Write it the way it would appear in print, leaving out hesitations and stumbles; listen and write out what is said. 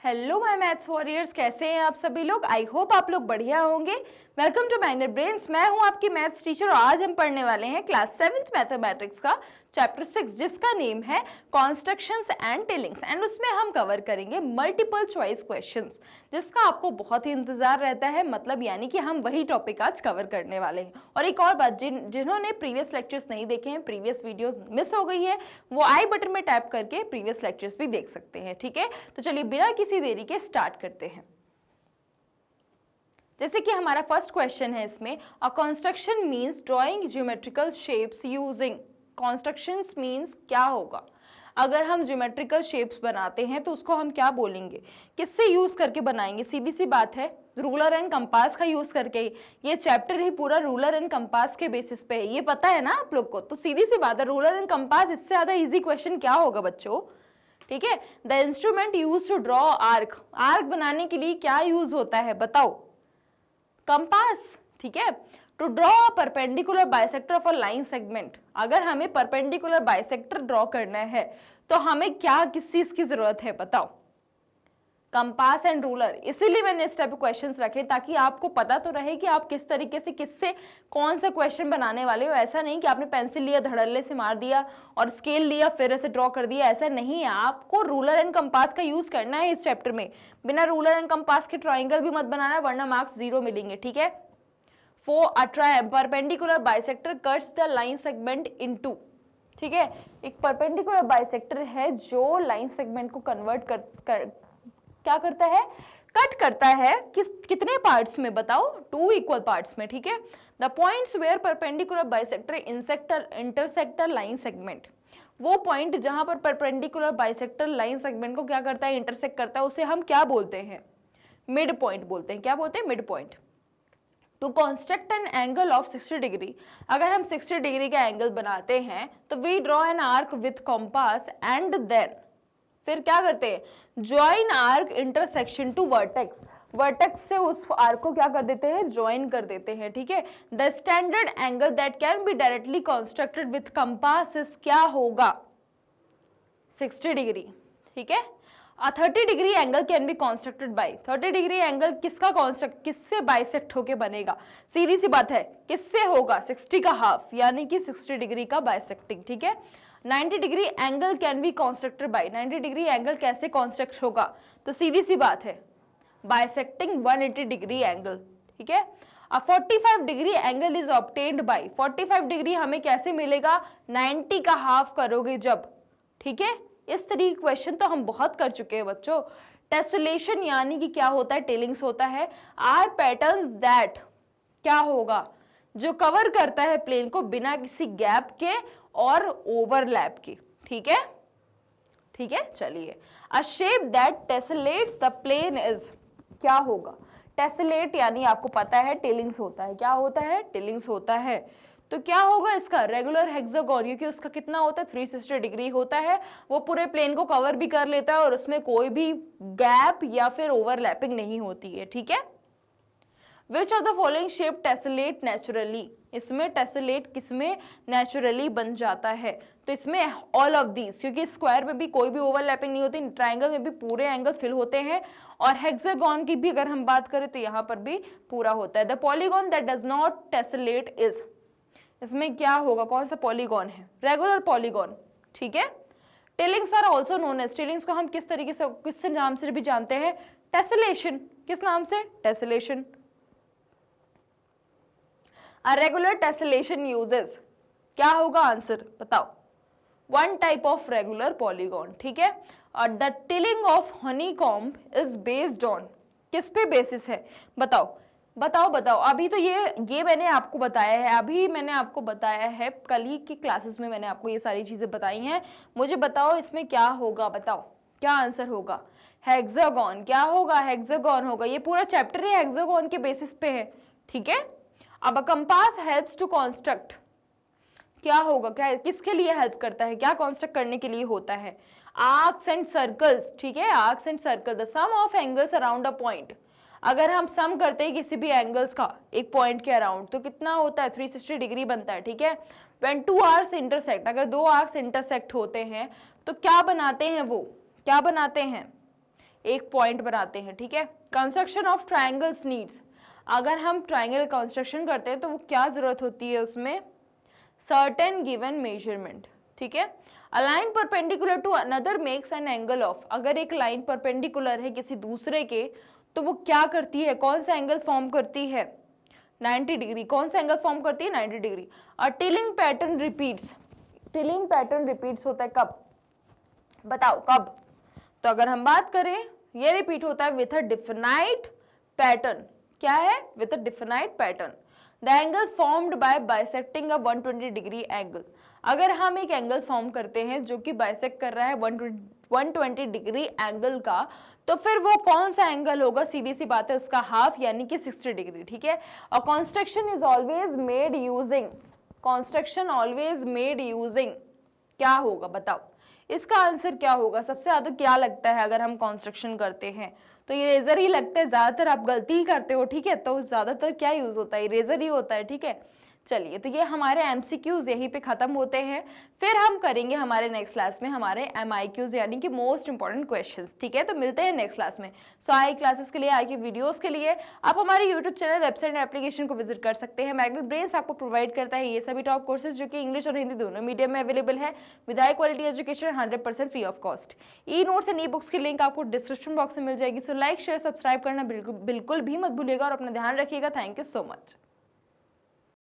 Hello my maths warriors, कैसे हैं आप सभी लोग। आई होप आप लोग बढ़िया होंगे। Welcome to minor brains. मैं हूं आपकी मैथ्स टीचर और आज हम पढ़ने वाले हैं क्लास 7th मैथमेटिक्स का चैप्टर 6 जिसका नेम है कॉन्स्ट्रक्शंस एंड टेलिंग्स एंड उसमें हम कवर करेंगे मल्टीपल चॉइस क्वेश्चंस जिसका आपको बहुत ही इंतजार रहता है। मतलब यानी कि हम वही टॉपिक आज कवर करने वाले हैं। और एक और बात, जिन्होंने प्रीवियस लेक्चर्स नहीं देखे हैं, प्रीवियस वीडियोस मिस हो गई है, वो आई बटन में टैप करके प्रीवियस लेक्चर्स भी देख सकते हैं। ठीक है, तो चलिए बिना किसी देरी के स्टार्ट करते हैं। जैसे कि हमारा फर्स्ट क्वेश्चन है इसमें, a construction means drawing geometrical shapes using. Constructions means क्या होगा? अगर हम ज्योमेट्रिकल शेप्स बनाते हैं तो उसको हम क्या बोलेंगे, किससे यूज करके बनाएंगे? सीधी सी बात है, रूलर एंड कंपास का यूज करके। ये चैप्टर ही पूरा रूलर एंड कंपास के बेसिस पे है, ये पता है ना आप लोग को। तो सीधी सी बात है, रूलर एंड कंपास, इससे ज्यादा इजी क्वेश्चन क्या होगा बच्चों। ठीक है, the instrument use to draw arc. Arc बनाने के लिए क्या यूज होता है बताओ? कंपास। ठीक है, to draw a perpendicular bisector of a line segment. अगर हमें परपेंडिकुलर बाइसेक्टर ड्रॉ करना है तो हमें क्या, किस चीज की जरूरत है बताओ? Compass and ruler. इसीलिए मैंने इस टाइप के क्वेश्चंस रखे ताकि आपको पता तो रहे कि आप किस तरीके से किससे कौन सा क्वेश्चन बनाने वाले हो। ऐसा नहीं कि आपने पेंसिल लिया, धड़ल्ले से मार दिया और स्केल लिया फिर ऐसे ड्रॉ कर दिया, ऐसा नहीं है। आपको रूलर एंड कंपास का यूज करना है इस चैप्टर में। बिना रूलर एंड कंपास के ट्राइंगल भी मत बनाना वरना मार्क्स 0 मिलेंगे। ठीक है, for a perpendicular bisector cuts the line segment into. ठीक है, एक परपेंडिकुलर बाइसेक्टर है जो लाइन सेगमेंट को कन्वर्ट क्या करता है, कट करता है। कितने पार्ट्स में बताओ? 2 इक्वल पार्ट्स में। ठीक है, the points where perpendicular bisector intersector line segment. वो पॉइंट जहां पर परपेंडिकुलर बाइसेक्टर लाइन सेगमेंट को क्या करता है, इंटरसेक्ट करता है, उसे हम क्या बोलते हैं? मिड पॉइंट बोलते हैं। क्या बोलते हैं? Mid point. To construct an angle of 60 degree. अगर हम 60 डिग्री का एंगल बनाते हैं तो we draw an arc with compass and then फिर क्या करते हैं? Join arc intersection to vertex. Vertex से उस आर्क को क्या कर देते हैं? ज्वाइन कर देते हैं। ठीक है, the standard angle that can be directly constructed with compass is क्या होगा? 60 डिग्री। ठीक है, 30 degree angle can be constructed by. 30 degree angle किसका कॉन्स्ट्रक्ट, किससे बाइसेक्ट होके बनेगा? सीधी सी बात है, किससे होगा? 60 का हाफ यानी कि 60 डिग्री का बाइसेक्टिंग। ठीक है, 90 degree angle can be constructed by. 90 degree angle कैसे कॉन्स्ट्रक्ट होगा? तो सीधी सी बात है, बाइसेक्टिंग 180 डिग्री एंगल। ठीक है, 45 degree angle is obtained by. 45 degree हमें कैसे मिलेगा? 90 का हाफ करोगे जब। ठीक है, इस तरीके क्वेश्चन तो हम बहुत कर चुके हैं बच्चों। टेसलेशन यानी कि क्या होता है? टेलिंग्स होता है। आर पैटर्न्स दैट क्या होगा? जो कवर करता है प्लेन को बिना किसी गैप के और ओवरलैप की। ठीक है, ठीक है, चलिए। A shape that tessellates the plane is क्या होगा? टेसलेट यानी आपको पता है टेलिंग्स होता है। क्या होता है? टेलिंग्स होता है। तो क्या होगा इसका? रेगुलर हेक्सागोन, क्योंकि उसका कितना होता है? 360 डिग्री होता है। वो पूरे प्लेन को कवर भी कर लेता है और उसमें कोई भी गैप या फिर ओवरलैपिंग नहीं होती है। ठीक है, Which of the following shape tessellate naturally? इसमें टेसलेट किसमें नेचुरली बन जाता है? तो इसमें ऑल ऑफ दीज, क्योंकि स्क्वायर में भी कोई भी ओवरलैपिंग नहीं होती, ट्राइंगल में भी पूरे एंगल फिल होते हैं और हेक्सागोन की भी अगर हम बात करें तो यहाँ पर भी पूरा होता है। The polygon that does not tessellate is, इसमें क्या होगा? कौन सा पॉलीगॉन है? Regular polygon. ठीक है, tilings are also known as. Tilings को हम किस तरीके से, किस नाम से भी जानते हैं? टेसलेशन। किस नाम से? टेसलेशन। A regular tessellation uses क्या होगा? आंसर बताओ। One type of regular polygon. ठीक है, और the tilling of honeycomb is based on, किस पे बेसिस है? बताओ बताओ बताओ। अभी तो ये मैंने आपको बताया है, अभी मैंने आपको बताया है, कल ही की क्लासेस में मैंने आपको ये सारी चीजें बताई हैं। मुझे बताओ इसमें क्या होगा, बताओ क्या आंसर होगा? हेक्सागोन। क्या होगा? हेक्सागोन होगा। ये पूरा चैप्टर ही हेक्सागोन के बेसिस पे है। ठीक है, अब कंपास हेल्प्स टू कॉन्स्ट्रक्ट क्या होगा? क्या किसके लिए हेल्प करता है? क्या कॉन्स्ट्रक्ट करने के लिए होता है? Arcs and circles. ठीक है, arcs and circle, the sum of angles around a point. अगर हम सम करते हैं किसी भी एंगल्स का एक पॉइंट के अराउंड तो कितना होता है? 360 डिग्री बनता है। ठीक है, व्हेन 2 आर्क्स इंटरसेक्ट, अगर 2 आर्क्स इंटरसेक्ट होते हैं तो क्या बनाते हैं? वो क्या बनाते हैं? एक पॉइंट बनाते हैं, ठीक है। कंस्ट्रक्शन ऑफ ट्राइंगल्स नीड्स, अगर हम ट्राइंगल कंस्ट्रक्शन करते हैं तो वो क्या जरूरत होती है उसमें, सर्टेन गिवन मेजरमेंट, ठीक है। A line perpendicular to another makes an angle of, अगर एक लाइन परपेंडिकुलर है किसी दूसरे के तो वो क्या करती है, कौन सा एंगल फॉर्म करती है, 90 डिग्री। कौन सा एंगल फॉर्म करती है, 90 डिग्री। और tilling pattern repeats, tilling pattern repeats होता है कब, बताओ कब। तो अगर हम बात करें, ये रिपीट होता है विथ अ डिफिनाइट पैटर्न, क्या है, with a definite pattern. The angle formed by bisecting a 120 degree angle, अगर हम एक एंगल फॉर्म करते हैं जो कि बाइसेक्ट कर रहा है 120 डिग्री एंगल का, तो फिर वो कौन सा एंगल होगा, सीधी सी बात है उसका हाफ यानी कि 60 डिग्री, ठीक है। और construction is always made using, construction always made using, क्या होगा बताओ, इसका आंसर क्या होगा, सबसे ज्यादा क्या लगता है अगर हम कंस्ट्रक्शन करते हैं, तो इरेजर ही लगता है, ज्यादातर आप गलती ही करते हो, ठीक है। तो ज्यादातर क्या यूज होता है, इरेजर ही होता है, ठीक है। चलिए, तो ये हमारे एमसीक्यूज यहीं पे खत्म होते हैं। फिर हम करेंगे हमारे नेक्स्ट क्लास में हमारे एमआईक्यूज यानी कि मोस्ट इंपॉर्टेंट क्वेश्चंस, ठीक है। तो मिलते हैं नेक्स्ट क्लास में। सो आई क्लासेस के लिए, आई के वीडियोस के लिए आप हमारे यूट्यूब चैनल, वेबसाइट, एप्लीकेशन को विजिट कर सकते हैं। मैग्नेट ब्रेन्स आपको प्रोवाइड करता है ये सभी टॉप कोर्सेज जो कि इंग्लिश और हिंदी दोनों मीडियम में अवेलेबल है, with high quality education, 100% free of cost. E notes and e books की लिंक आपको डिस्क्रिप्शन बॉक्स में मिल जाएगी। सो लाइक, शेयर, सब्सक्राइब करना बिल्कुल भी मत भूलिएगा और अपना ध्यान रखिएगा। Thank you so much.